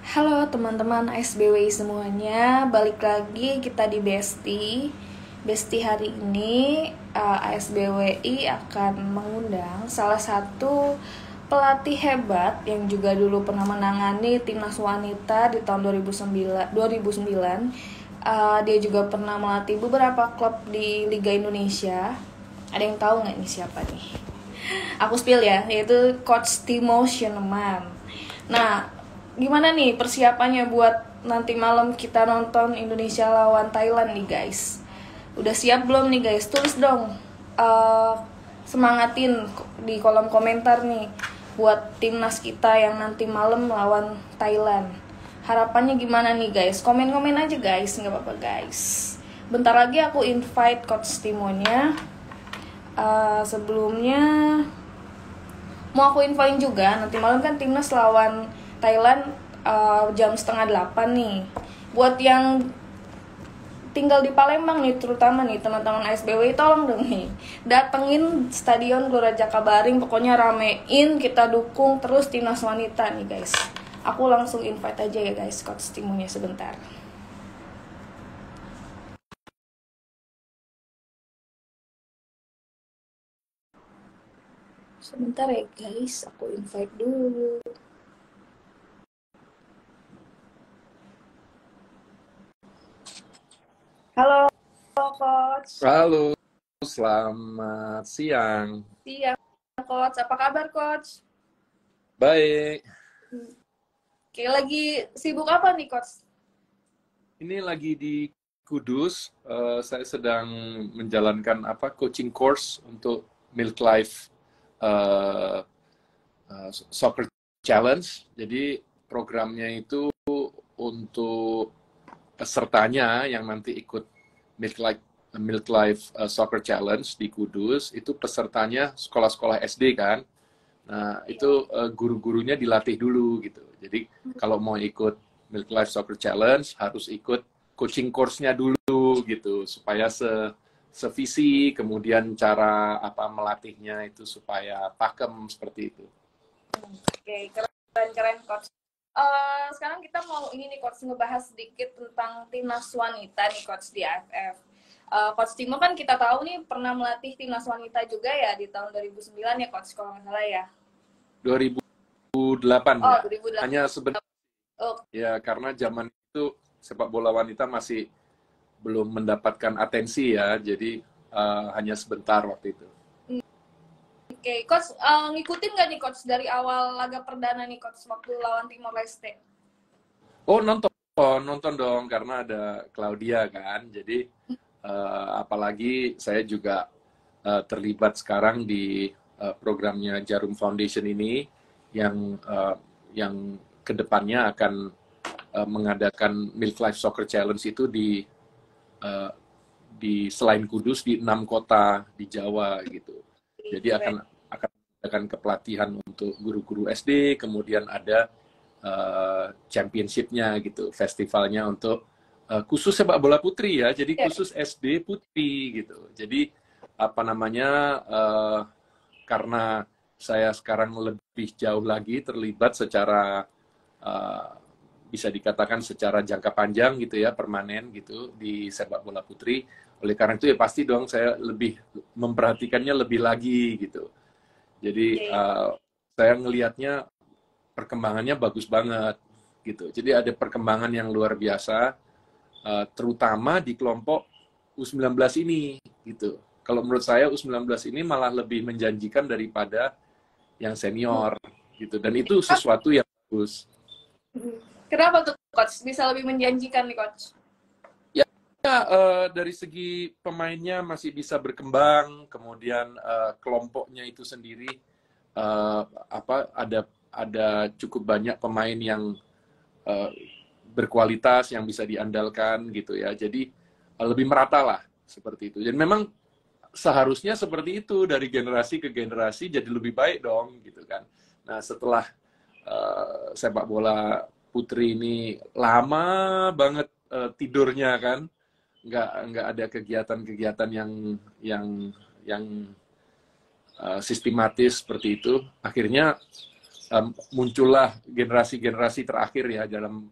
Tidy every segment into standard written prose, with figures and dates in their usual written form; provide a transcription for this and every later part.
Halo teman-teman ASBWI semuanya, balik lagi kita di Besti. Besti hari ini ASBWI akan mengundang salah satu pelatih hebat yang juga dulu pernah menangani timnas wanita di tahun 2009. Dia juga pernah melatih beberapa klub di Liga Indonesia. Ada yang tahu nggak nih siapa nih? Aku spill ya, yaitu Coach Timo Schönemann. Nah, gimana nih persiapannya buat nanti malam kita nonton Indonesia lawan Thailand nih guys? Udah siap belum nih guys? Tulis dong, uh, semangatin di kolom komentar nih buat timnas kita yang nanti malam lawan Thailand. Harapannya gimana nih guys? Komen-komen aja guys, nggak apa-apa guys. Bentar lagi aku invite Coach Timonya. Sebelumnya mau aku infoin juga nanti malam kan timnas lawan Thailand jam setengah 8 nih. Buat yang tinggal di Palembang nih, terutama nih teman-teman ASBW, tolong dong nih datengin Stadion Gelora Jakabaring, pokoknya ramein, kita dukung terus timnas wanita nih guys. Aku langsung invite aja ya guys Coach Timonya sebentar. Sebentar ya guys, aku invite dulu. Halo Coach. Halo, selamat siang. Siang Coach, apa kabar Coach? Baik, Kayak lagi sibuk apa nih Coach? ini lagi di Kudus. Saya sedang menjalankan coaching course untuk Milk Life eh, Soccer Challenge. Jadi programnya itu untuk pesertanya yang nanti ikut Milk Life Soccer Challenge di Kudus, itu pesertanya sekolah-sekolah SD kan. Nah, itu guru-gurunya dilatih dulu gitu. Jadi kalau mau ikut Milk Life Soccer Challenge harus ikut coaching course-nya dulu gitu supaya sevisi, kemudian cara melatihnya itu supaya pakem seperti itu. Oke, keren-keren Coach. Sekarang kita mau ini nih Coach, ngebahas sedikit tentang timnas wanita nih Coach di AFF. Coach Timo kan kita tahu nih pernah melatih timnas wanita juga ya di tahun 2009 ya Coach, kalau nggak salah ya. 2008 Oh, ya. 2008. Hanya sebenarnya Oh, ya karena zaman itu sepak bola wanita masih belum mendapatkan atensi ya, jadi hanya sebentar waktu itu. oke. Coach, ngikutin nggak nih Coach dari awal laga perdana nih Coach waktu lawan Timor Leste? Oh, nonton dong karena ada Claudia kan. Jadi apalagi saya juga terlibat sekarang di programnya Jarum Foundation ini yang kedepannya akan mengadakan Milk Life Soccer Challenge itu uh, di selain Kudus di 6 kota di Jawa gitu. Jadi akan kepelatihan untuk guru-guru SD, kemudian ada championship-nya gitu, festivalnya untuk khusus sepak bola putri ya, jadi khusus SD putri gitu. Jadi karena saya sekarang lebih jauh lagi terlibat secara uh, bisa dikatakan secara jangka panjang gitu ya, permanen gitu di sepak bola putri. Oleh karena itu ya pasti dong saya lebih memperhatikannya lebih lagi gitu. Jadi saya ngelihatnya perkembangannya bagus banget gitu. Jadi ada perkembangan yang luar biasa, terutama di kelompok U19 ini gitu. Kalau menurut saya U19 ini malah lebih menjanjikan daripada yang senior gitu. Dan itu sesuatu yang bagus. Kenapa tuh Coach? Bisa lebih menjanjikan nih Coach? Ya, dari segi pemainnya masih bisa berkembang, kemudian kelompoknya itu sendiri ada cukup banyak pemain yang uh, berkualitas yang bisa diandalkan gitu ya. Jadi lebih merata lah seperti itu. Dan memang seharusnya seperti itu dari generasi ke generasi jadi lebih baik dong gitu kan. Nah setelah sepak bola putri ini lama banget tidurnya kan, nggak ada kegiatan-kegiatan yang sistematis seperti itu. Akhirnya muncullah generasi-generasi terakhir ya dalam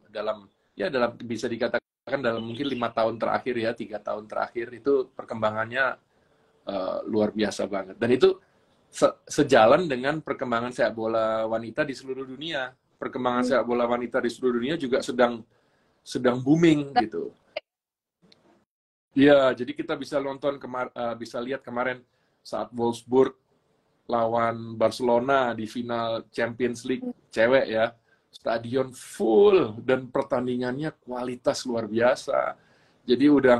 bisa dikatakan dalam mungkin 5 tahun terakhir ya 3 tahun terakhir itu perkembangannya luar biasa banget, dan itu sejalan dengan perkembangan sepak bola wanita di seluruh dunia. Perkembangan sepak bola wanita di seluruh dunia juga sedang booming gitu. Ya, jadi kita bisa bisa lihat kemarin saat Wolfsburg lawan Barcelona di final Champions League cewek ya, stadion full dan pertandingannya kualitas luar biasa. Jadi udah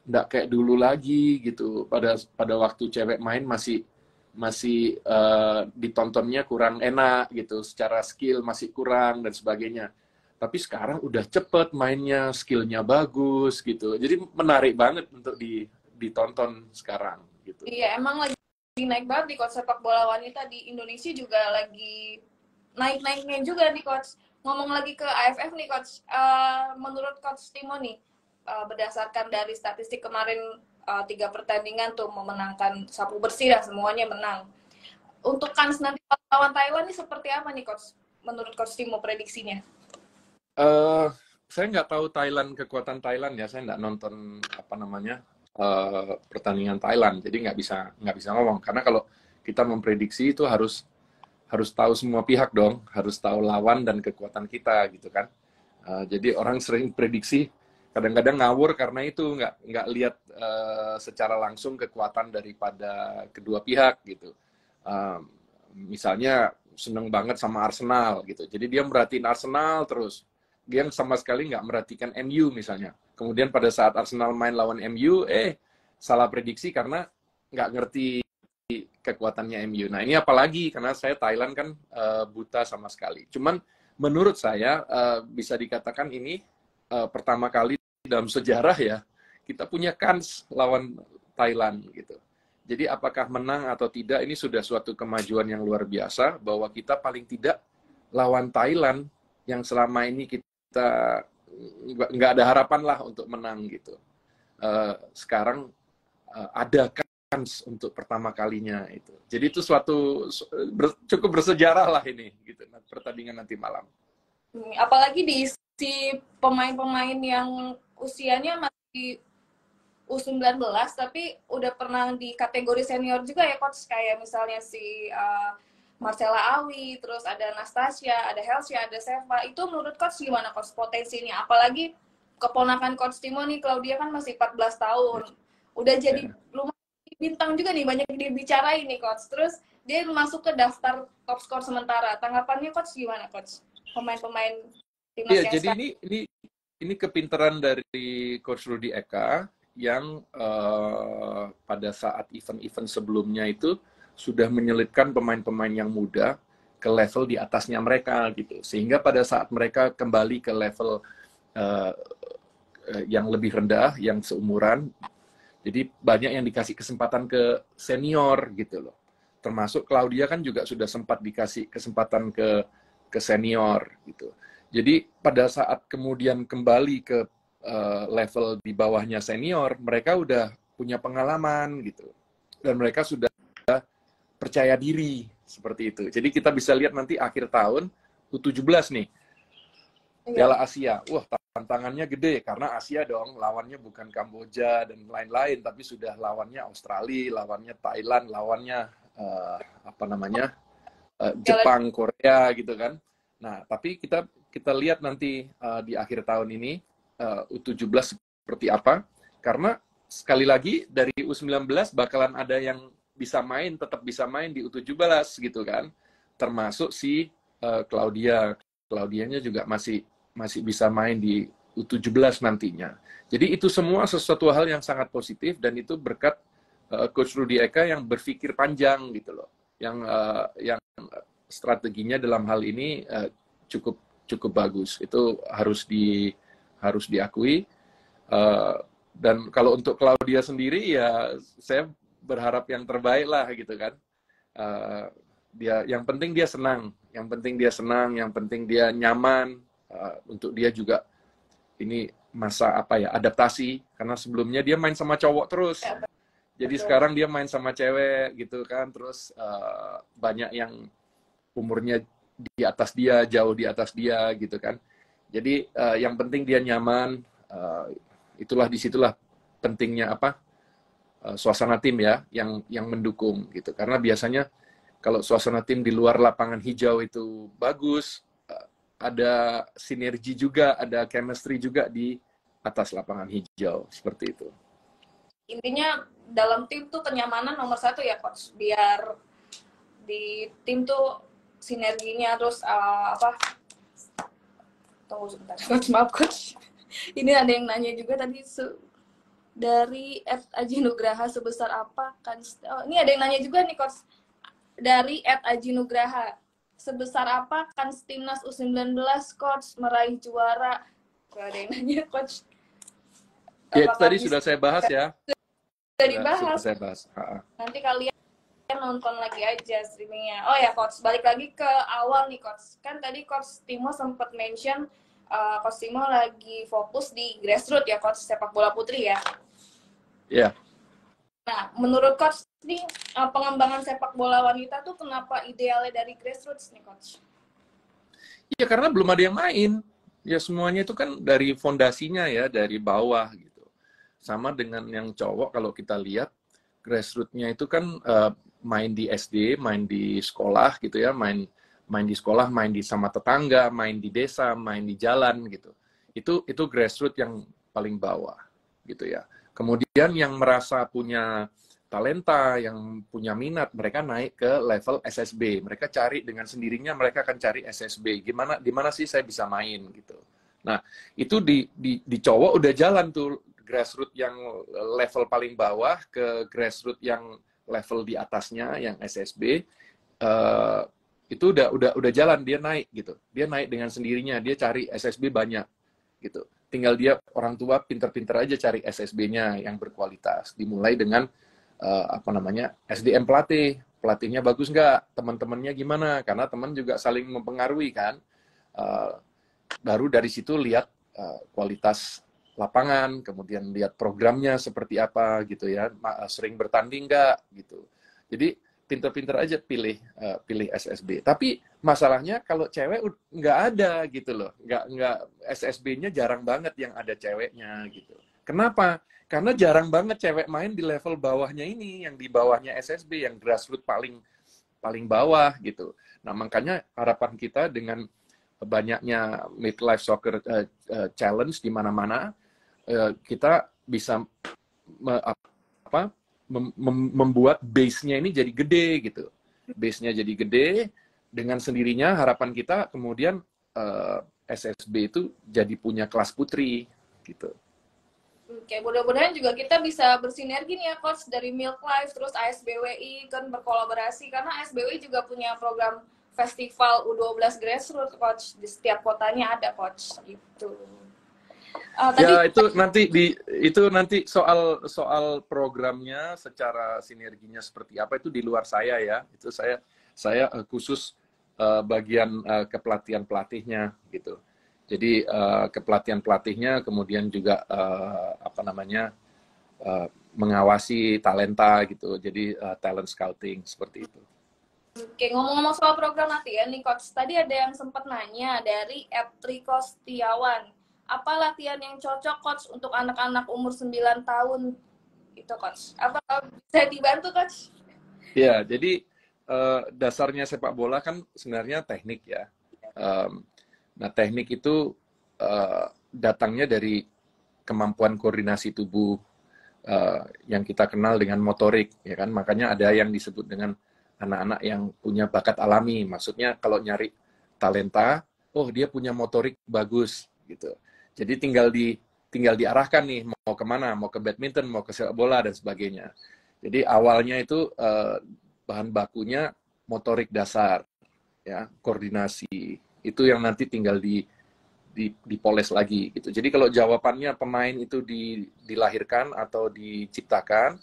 nggak kayak dulu lagi gitu. Pada waktu cewek main masih ditontonnya kurang enak gitu, secara skill masih kurang dan sebagainya. Tapi sekarang udah cepet mainnya, skillnya bagus gitu. Jadi menarik banget untuk ditonton sekarang gitu. Iya, emang lagi naik banget di coach sepak bola wanita di Indonesia juga lagi naik-naiknya juga nih coach. Ngomong lagi ke AFF nih coach, menurut coach Timo nih, berdasarkan dari statistik kemarin 3 pertandingan tuh memenangkan sapu bersih lah, semuanya menang. Untuk kans nanti lawan Thailand ini seperti apa nih coach? Menurut coach Timo prediksinya? Saya nggak tahu kekuatan Thailand ya, saya nggak nonton pertandingan Thailand, jadi nggak bisa ngomong, karena kalau kita memprediksi itu harus tahu semua pihak dong, harus tahu lawan dan kekuatan kita gitu kan. Jadi orang sering prediksi kadang-kadang ngawur karena itu nggak lihat secara langsung kekuatan daripada kedua pihak gitu. Misalnya seneng banget sama Arsenal gitu, jadi dia merhatiin Arsenal terus, dia sama sekali nggak merhatikan MU misalnya. Kemudian pada saat Arsenal main lawan MU, salah prediksi karena nggak ngerti kekuatannya MU. Nah ini apalagi karena saya Thailand kan buta sama sekali. Cuman menurut saya bisa dikatakan ini pertama kali dalam sejarah ya kita punya kans lawan Thailand gitu. Jadi apakah menang atau tidak ini sudah suatu kemajuan yang luar biasa, bahwa kita paling tidak lawan Thailand yang selama ini kita nggak ada harapan lah untuk menang gitu. Sekarang ada kans untuk pertama kalinya itu. Jadi itu cukup bersejarah lah ini gitu pertandingan nanti malam. Apalagi diisi pemain-pemain yang usianya masih U19 tapi udah pernah di kategori senior juga ya coach, kayak misalnya si Marcella Awi, terus ada Anastasia, ada Helsia, ada Seva. Itu menurut coach gimana coach potensinya? Apalagi keponakan coach Timo nih, Claudia kan masih 14 tahun. Udah jadi lumayan bintang juga nih, banyak dibicarain nih coach. Terus dia masuk ke daftar top skor sementara. Tanggapannya coach gimana coach? Pemain-pemain timnas yang jadi ini kepintaran dari coach Rudy Eka yang pada saat event-event sebelumnya itu sudah menyelipkan pemain-pemain yang muda ke level di atasnya mereka gitu, sehingga pada saat mereka kembali ke level yang lebih rendah, yang seumuran, jadi banyak yang dikasih kesempatan ke senior gitu loh. Termasuk Claudia kan juga sudah sempat dikasih kesempatan ke senior gitu. Jadi pada saat kemudian kembali ke level di bawahnya senior, mereka udah punya pengalaman gitu, dan mereka sudah percaya diri seperti itu. Jadi kita bisa lihat nanti akhir tahun U17 nih, Piala Asia. Wah, tantangannya gede karena Asia dong, lawannya bukan Kamboja dan lain-lain, tapi sudah lawannya Australia, lawannya Thailand, lawannya Jepang, Korea gitu kan. Nah, tapi kita lihat nanti di akhir tahun ini U17 seperti apa, karena sekali lagi dari U19 bakalan ada yang tetap bisa main di U17 gitu kan, termasuk si Claudianya juga masih bisa main di U17 nantinya. Jadi itu semua sesuatu hal yang sangat positif, dan itu berkat Coach Rudy Eka yang berpikir panjang gitu loh, yang strateginya dalam hal ini cukup bagus. Itu harus diakui. Dan kalau untuk Claudia sendiri ya saya berharap yang terbaik lah gitu kan. Yang penting dia senang, yang penting dia nyaman. Untuk dia juga ini masa adaptasi, karena sebelumnya dia main sama cowok terus. Jadi sekarang dia main sama cewek gitu kan, terus banyak yang umurnya di atas dia, jauh di atas dia gitu kan. Jadi yang penting dia nyaman. Disitulah pentingnya suasana tim ya, yang mendukung gitu. Karena biasanya kalau suasana tim di luar lapangan hijau itu bagus, ada sinergi juga, ada chemistry juga di atas lapangan hijau, seperti itu. Intinya dalam tim tuh kenyamanan nomor satu ya coach, biar di tim tuh sinerginya terus tunggu sebentar coach, maaf coach. Ini ada yang nanya juga tadi dari Aji Nugraha, sebesar apa kan? Ini ada yang nanya juga nih coach dari Aji Nugraha, sebesar apa kan timnas U19 coach meraih juara? Ada yang nanya coach. Ya, itu tadi sudah saya bahas ya. Sudah dibahas. Sudah saya bahas. Nanti kalian nonton lagi aja streamingnya. Oh ya coach, balik lagi ke awal nih coach. Kan tadi coach Timo sempat mention coach Timo lagi fokus di grassroots ya coach, sepak bola putri ya. Iya. Yeah. Nah, menurut coach nih pengembangan sepak bola wanita tuh kenapa idealnya dari grassroots nih coach? Iya, karena belum ada yang main. Ya semuanya itu kan dari fondasinya ya, dari bawah gitu. Sama dengan yang cowok, kalau kita lihat grassroots-nya itu kan main di SD, main di sekolah gitu ya, main di sekolah, main di sama tetangga, main di desa, main di jalan gitu. Itu grassroots yang paling bawah gitu ya. Kemudian yang merasa punya talenta, yang punya minat, mereka naik ke level SSB. Mereka cari dengan sendirinya, mereka akan cari SSB. Di mana sih saya bisa main gitu. Nah, itu di cowok udah jalan tuh, grassroots yang level paling bawah ke grassroots yang level di atasnya, yang SSB. Itu udah jalan, dia naik gitu. Dia naik dengan sendirinya, dia cari SSB banyak gitu. Tinggal dia, orang tua pinter-pinter aja cari SSB-nya yang berkualitas. Dimulai dengan SDM pelatihnya bagus nggak, teman-temannya gimana, karena teman juga saling mempengaruhi kan. Baru dari situ lihat kualitas lapangan, kemudian lihat programnya seperti apa gitu ya, sering bertanding nggak gitu. Jadi pinter-pinter aja pilih SSB. Tapi masalahnya kalau cewek nggak ada gitu loh, nggak SSB-nya jarang banget yang ada ceweknya gitu. Kenapa? Karena jarang banget cewek main di level bawahnya ini, yang di bawahnya SSB, yang grassroots paling bawah gitu. Nah, makanya harapan kita dengan banyaknya midlife soccer challenge di mana-mana, kita bisa membuat base-nya ini jadi gede gitu. Base-nya jadi gede, dengan sendirinya harapan kita kemudian SSB itu jadi punya kelas putri gitu. Oke, mudah-mudahan juga kita bisa bersinergi nih ya coach, dari Milk Life terus ASBWI kan berkolaborasi, karena ASBWI juga punya program festival U12 grassroots coach, di setiap kotanya ada coach gitu. Ya itu nanti soal programnya secara sinerginya seperti apa itu di luar saya ya. Itu saya khusus bagian kepelatihan pelatihnya gitu. Jadi kepelatihan pelatihnya kemudian juga mengawasi talenta gitu. Jadi talent scouting seperti itu. Oke, ngomong-ngomong soal program latihan nih coach, tadi ada yang sempat nanya dari Triko Setiawan, apa latihan yang cocok coach untuk anak-anak umur 9 tahun itu coach? Apa bisa dibantu coach? Ya, jadi dasarnya sepak bola kan sebenarnya teknik ya. Nah, teknik itu datangnya dari kemampuan koordinasi tubuh yang kita kenal dengan motorik, ya kan? Makanya ada yang disebut dengan anak-anak yang punya bakat alami. Maksudnya kalau nyari talenta, oh dia punya motorik bagus gitu. Jadi tinggal diarahkan nih mau kemana, mau ke badminton, mau ke sepak bola dan sebagainya. Jadi awalnya itu bahan bakunya motorik dasar, ya koordinasi. Itu yang nanti tinggal dipoles lagi gitu. Jadi kalau jawabannya pemain itu dilahirkan atau diciptakan,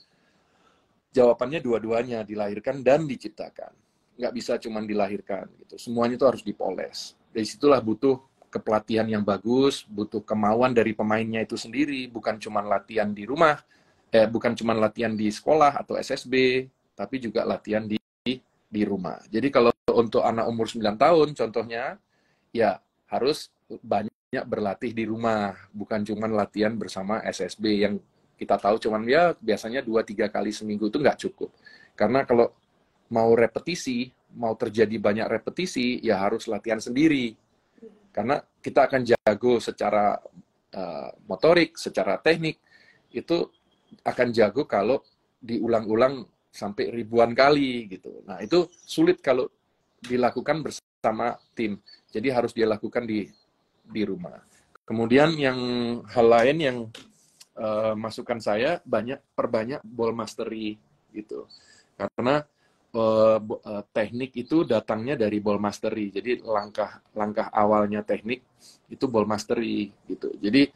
jawabannya dua-duanya, dilahirkan dan diciptakan. Nggak bisa cuma dilahirkan gitu. Semuanya itu harus dipoles. Dari situlah butuh kepelatihan yang bagus, butuh kemauan dari pemainnya itu sendiri, bukan cuma latihan di rumah, bukan cuma latihan di sekolah atau SSB, tapi juga latihan di rumah. Jadi kalau untuk anak umur 9 tahun contohnya, ya harus banyak berlatih di rumah, bukan cuma latihan bersama SSB yang kita tahu cuman ya biasanya 2-3 kali seminggu itu nggak cukup. Karena kalau mau repetisi, mau terjadi banyak repetisi, ya harus latihan sendiri. Karena kita akan jago secara motorik, secara teknik, itu akan jago kalau diulang-ulang sampai ribuan kali gitu. Nah, itu sulit kalau dilakukan bersama tim. Jadi harus dia lakukan di rumah. Kemudian yang hal lain yang masukan saya perbanyak ball mastery gitu. Karena teknik itu datangnya dari ball mastery. Jadi langkah awalnya teknik itu ball mastery gitu. Jadi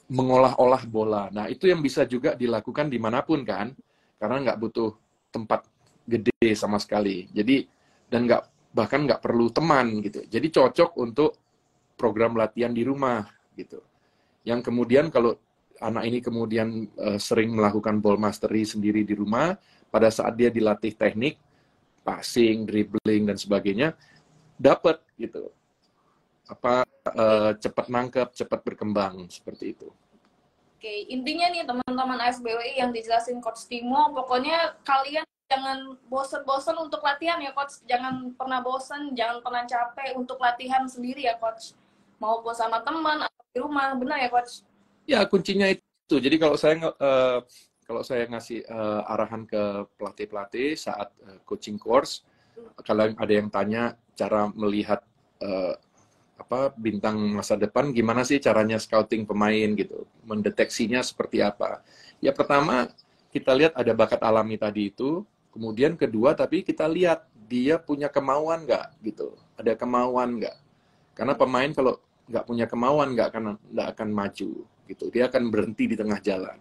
mengolah-olah bola. Nah, itu yang bisa juga dilakukan dimanapun kan, karena nggak butuh tempat gede sama sekali. Jadi dan bahkan nggak perlu teman gitu. Jadi cocok untuk program latihan di rumah gitu. Yang kemudian kalau anak ini kemudian sering melakukan ball mastery sendiri di rumah, pada saat dia dilatih teknik, passing, dribbling dan sebagainya, dapat gitu. Cepat nangkep, cepat berkembang seperti itu. Oke, intinya nih teman-teman ASBWI yang dijelasin Coach Timo, pokoknya kalian jangan bosen-bosen untuk latihan ya Coach, jangan pernah bosen, jangan pernah capek untuk latihan sendiri ya Coach, mau sama teman atau di rumah, benar ya Coach? Ya kuncinya itu. Jadi kalau saya ngasih arahan ke pelatih-pelatih saat coaching course, kalau ada yang tanya cara melihat bintang masa depan, gimana sih caranya scouting pemain gitu, mendeteksinya seperti apa. Ya pertama, kita lihat ada bakat alami tadi itu, kemudian kedua, tapi kita lihat dia punya kemauan nggak gitu, ada kemauan nggak. Karena pemain kalau nggak punya kemauan nggak akan maju gitu, dia akan berhenti di tengah jalan.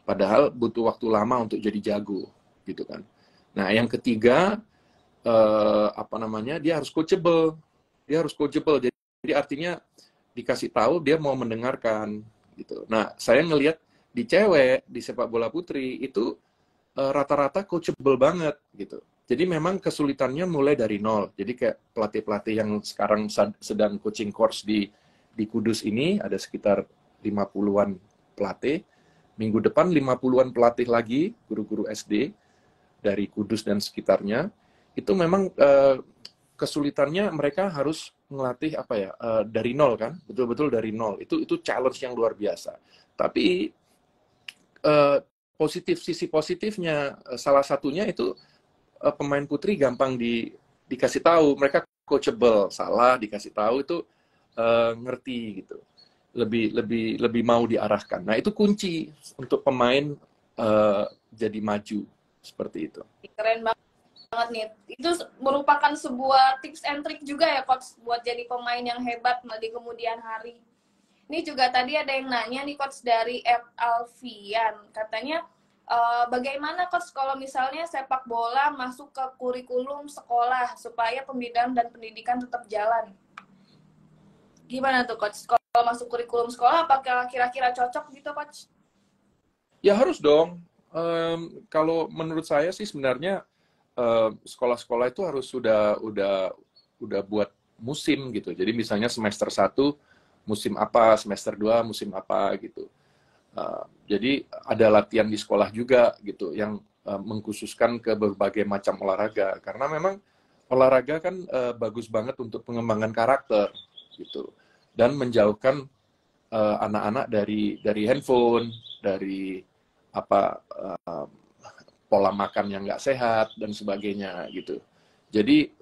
Padahal butuh waktu lama untuk jadi jago gitu kan. Nah yang ketiga, dia harus coachable. Jadi artinya dikasih tahu dia mau mendengarkan gitu. Nah, saya ngelihat di cewek di sepak bola putri itu rata-rata coachable banget gitu. Jadi memang kesulitannya mulai dari nol. Jadi kayak pelatih-pelatih yang sekarang sedang coaching course di Kudus ini ada sekitar 50-an pelatih. Minggu depan 50-an pelatih lagi, guru-guru SD dari Kudus dan sekitarnya. Itu memang kesulitannya mereka harus ngelatih dari nol kan, betul-betul dari nol. Itu challenge yang luar biasa. Tapi sisi positifnya salah satunya itu pemain putri gampang dikasih tahu, mereka coachable, salah dikasih tahu itu ngerti gitu, lebih mau diarahkan. Nah itu kunci untuk pemain jadi maju seperti itu. Keren banget nih. Itu merupakan sebuah tips and trick juga ya Coach buat jadi pemain yang hebat di kemudian hari. Ini juga tadi ada yang nanya nih Coach dari Alfian, katanya bagaimana Coach kalau misalnya sepak bola masuk ke kurikulum sekolah supaya pembinaan dan pendidikan tetap jalan? Gimana tuh Coach? Kalau masuk kurikulum sekolah apakah kira-kira cocok gitu Coach? Ya harus dong. Kalau menurut saya sih sebenarnya sekolah-sekolah itu harus sudah buat musim gitu. Jadi misalnya semester 1 musim apa, semester 2 musim apa gitu. Jadi ada latihan di sekolah juga gitu yang mengkhususkan ke berbagai macam olahraga, karena memang olahraga kan bagus banget untuk pengembangan karakter gitu dan menjauhkan anak-anak dari handphone, dari pola makan yang nggak sehat dan sebagainya gitu. Jadi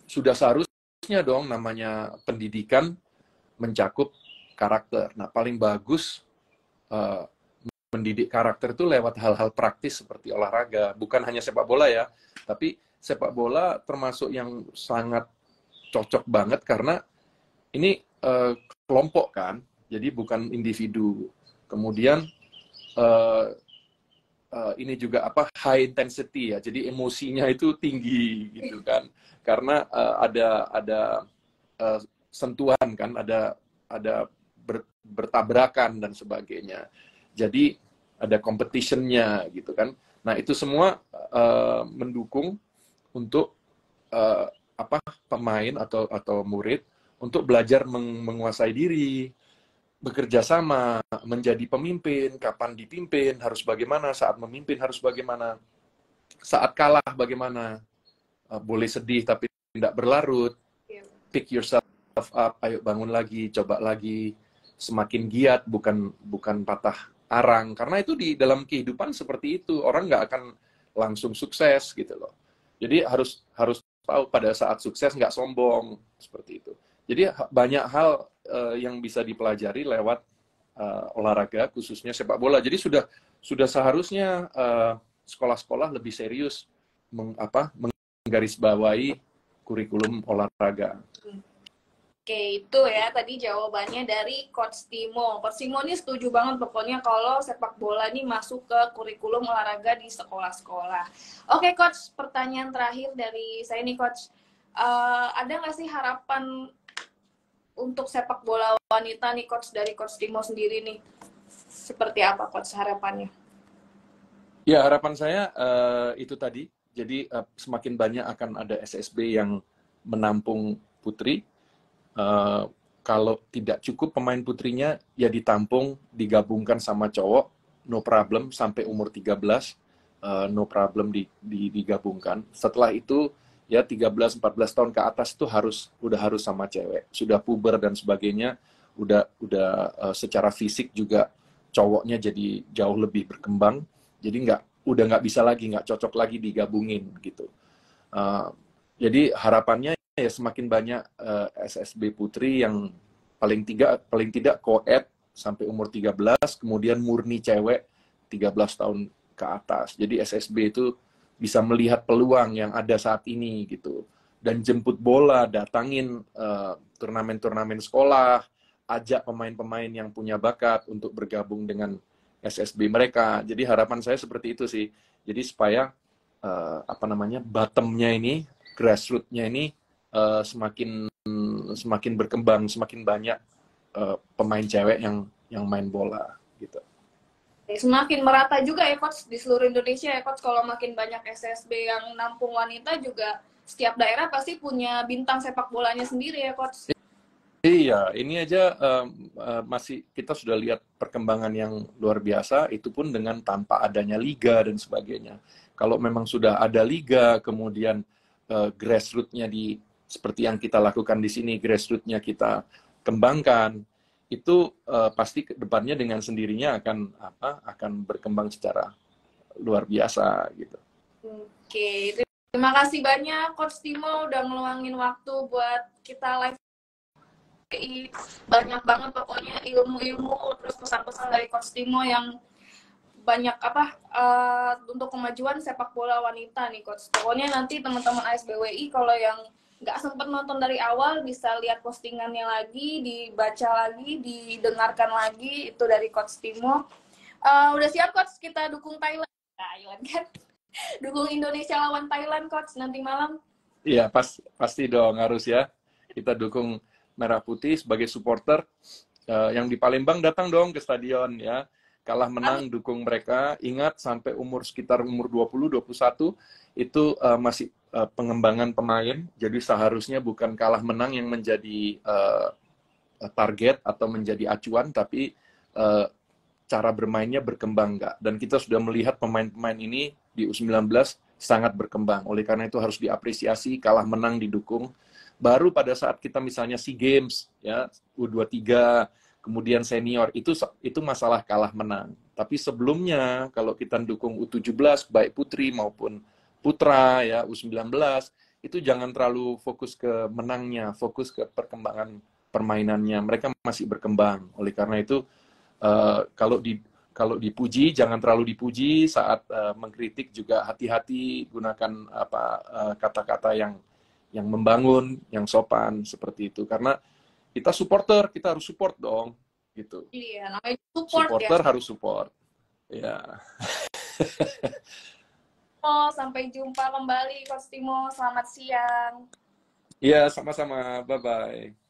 sudah seharusnya dong namanya pendidikan mencakup karakter. Nah, paling bagus mendidik karakter itu lewat hal-hal praktis seperti olahraga. Bukan hanya sepak bola ya, tapi sepak bola termasuk yang sangat cocok banget karena ini kelompok kan, jadi bukan individu. Kemudian ini juga high intensity ya, jadi emosinya itu tinggi gitu kan, karena ada sentuhan kan, ada bertabrakan dan sebagainya. Jadi ada competitionnya gitu kan. Nah itu semua mendukung untuk eh, pemain atau murid untuk belajar menguasai diri, bekerja sama, menjadi pemimpin, kapan dipimpin, harus bagaimana, saat memimpin harus bagaimana, saat kalah bagaimana, boleh sedih tapi tidak berlarut, pick yourself up, ayo bangun lagi, coba lagi, semakin giat, bukan patah arang, karena itu di dalam kehidupan seperti itu, orang nggak akan langsung sukses gitu loh. Jadi harus tahu pada saat sukses nggak sombong seperti itu. Jadi banyak hal yang bisa dipelajari lewat olahraga, khususnya sepak bola. Jadi sudah seharusnya sekolah-sekolah lebih serius menggarisbawahi kurikulum olahraga. Oke, itu ya tadi jawabannya dari Coach Timo. Coach Timo ini setuju banget pokoknya kalau sepak bola ini masuk ke kurikulum olahraga di sekolah-sekolah. Oke, Coach, pertanyaan terakhir dari saya nih, Coach. Ada nggak sih harapan untuk sepak bola wanita nih, Coach, dari Coach Timo sendiri nih? Seperti apa, Coach, harapannya? Ya, harapan saya itu tadi. Jadi semakin banyak akan ada SSB yang menampung putri. Kalau tidak cukup pemain putrinya, ya ditampung, digabungkan sama cowok, no problem, sampai umur 13, no problem digabungkan. Setelah itu, ya 13-14 tahun ke atas itu udah harus sama cewek. Sudah puber dan sebagainya, udah secara fisik juga cowoknya jadi jauh lebih berkembang, jadi udah nggak bisa lagi, nggak cocok lagi digabungin gitu. Jadi harapannya ya semakin banyak SSB putri yang paling tidak koed sampai umur 13, kemudian murni cewek 13 tahun ke atas. Jadi SSB itu bisa melihat peluang yang ada saat ini gitu. Dan jemput bola, datangin turnamen-turnamen sekolah, ajak pemain-pemain yang punya bakat untuk bergabung dengan SSB mereka. Jadi harapan saya seperti itu sih. Jadi supaya bottom-nya ini, grassroots-nya ini semakin berkembang, semakin banyak pemain cewek yang main bola gitu. Semakin merata juga ya, Coach, di seluruh Indonesia ya, Coach. Kalau makin banyak SSB yang nampung wanita juga, setiap daerah pasti punya bintang sepak bolanya sendiri ya, Coach. Iya, ini aja masih kita sudah lihat perkembangan yang luar biasa, itu pun dengan tanpa adanya liga dan sebagainya. Kalau memang sudah ada liga, kemudian grassroots-nya seperti yang kita lakukan di sini, grassroots-nya kita kembangkan, itu pasti ke depannya dengan sendirinya akan berkembang secara luar biasa gitu. Oke, terima kasih banyak Coach Timo udah ngeluangin waktu buat kita live. Banyak banget pokoknya ilmu-ilmu terus pesan-pesan dari Coach Timo yang banyak untuk kemajuan sepak bola wanita nih, Coach. Pokoknya nanti teman-teman ASBWI kalau yang nggak sempat nonton dari awal bisa lihat postingannya lagi, dibaca lagi, didengarkan lagi itu dari Coach Timo. Udah siap, Coach, kita dukung Thailand kan? Dukung Indonesia lawan Thailand, Coach, nanti malam. Iya, pasti dong, harus ya. Kita dukung Merah Putih sebagai supporter. Yang di Palembang datang dong ke stadion ya. Kalah menang dukung mereka. Ingat sampai sekitar umur 20-21 itu masih pengembangan pemain. Jadi seharusnya bukan kalah menang yang menjadi target atau menjadi acuan, tapi cara bermainnya berkembang nggak. Dan kita sudah melihat pemain-pemain ini di U19 sangat berkembang. Oleh karena itu harus diapresiasi, kalah menang didukung. Baru pada saat kita misalnya SEA Games, ya U23, kemudian senior, itu masalah kalah menang. Tapi sebelumnya, kalau kita dukung U17, baik putri maupun putra, ya U19, itu jangan terlalu fokus ke menangnya, fokus ke perkembangan permainannya. Mereka masih berkembang. Oleh karena itu, kalau dipuji, jangan terlalu dipuji. Saat mengkritik juga hati-hati, gunakan kata-kata yang membangun, yang sopan, seperti itu. Karena kita supporter, kita harus support dong, gitu. Iya, namanya support supporter ya. Harus support. Ya. Sampai jumpa kembali, Coach Timo. Selamat siang. Iya, sama-sama. Bye-bye.